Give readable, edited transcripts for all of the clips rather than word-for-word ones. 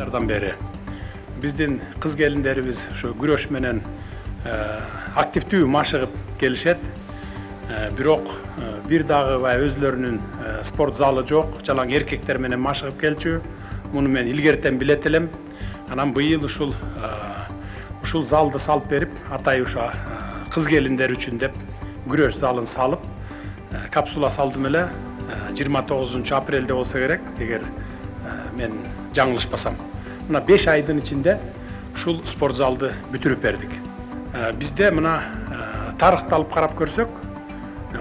жылдардан бeri биздин кыз келиндерибиz şu күрөш менен активдүү машыгып келишет. Бирок бир дагы өзлөрүнүн спорт залы жок, жалаң эркектер менен машыгып келчү. Муну мен илгертен билет элем. Анан быйыл ушул залды салып берип, атай уша кыз келиндер үчүн деп күрөш залын салып, капсула салдым эле. 29 апрелде болса керек, эгер мен жаңылышпасам. Мына 5 айдын ичинде ушул спорт залды бүтүрүп бердик. Бизде мына тарыхты алып карап көрсөк,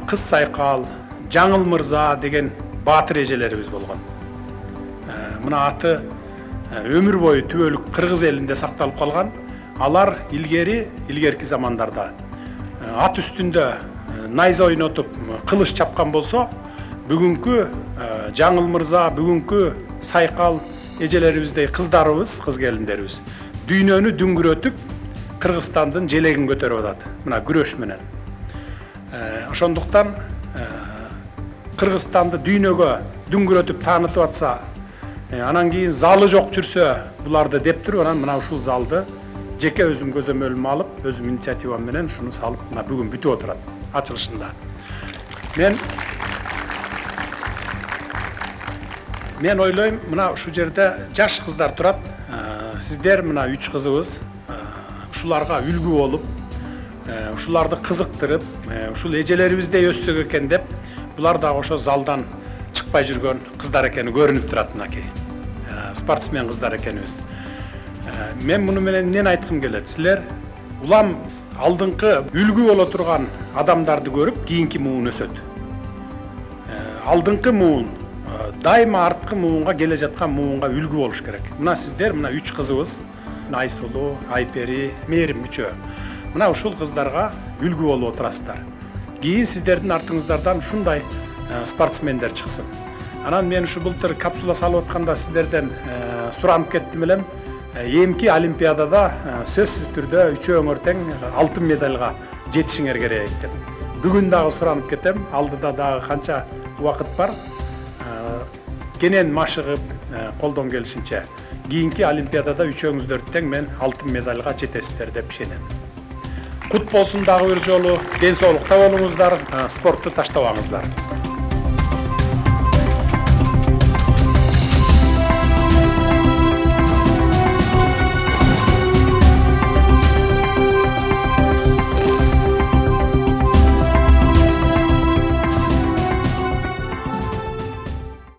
Кыз Сайкал, Жаңыл Мырза деген баатыр эжелерибиз болгон. Мына аты өмүр бою түбөлүк кыргыз элинде сакталып калган. Алар илгерки замандарда ат үстүндө найза ойнотуп кылыч чапкан болсо, бүгүнкү Жаңыл Мырза, бүгүнкү Сайкал эжелерибиздей кыздарыбыз, кыз келиндерибиз дүйнөнү дүңгүрөтүп Кыргызстандын желегин көтөрүп атат. Мына күрөш менен. Ошондуктан Кыргызстанды дүйнөгө дүңгүрөтүп таанытып атса, анан кийин залы жок жүрсө, буларды деп туруп, анан мына ушул залды жеке өзүм көзөмөлүмө алып, өзүм инициативам менен шуну салып, мына бүгүн бүтүп отурат ачылышында. Мен ойлойм, мына ушул жерде жаш кыздар турат. Сиздер мына 3 кызыбыз, ушуларга үлгү болуп, ушуларды кызыктырып, ушул эжелерибиздей өссөк экен деп, булар да ошо залдан чыкпай жүргөн кыздар экени көрүнүп турат мынакей. Спортсмен кыздар экенибиз. Мен муну менен эмнени айткым келет? Силер улам алдыңкы үлгү боло турган адамдарды көрүп, кийинки муун өсөт. Алдыңкы муун дайыма арткы муунга келе жаткан муунга үлгү болуш керек. Мына сиздер, мына 3 кызыбыз, Айсулу, Айпери, Мээрим үчөө. Мына ушул кыздарга үлгү болуп отурасыздар. Кийин сиздердин артыңыздардан ушундай спортсмендер чыксын. Анан мен ушу былтыр капсула салып атканда сиздерден суранып кеттим элем. Эмки олимпиадада сөзсүз түрдө үчөөңөр тең алтын медальга жетишиңер керек деп. Бүгүн дагы суранып кетем. Алдыда дагы канча убакыт бар. Кенен машыгып, колдон келишинче кийинки олимпиадада үчөөңүздөр тең мен алтын медальга жетесиздер деп ишенем. Кут болсун дагы бир жолу, ден соолукта болуңуздар, спортту таштабаңыздар.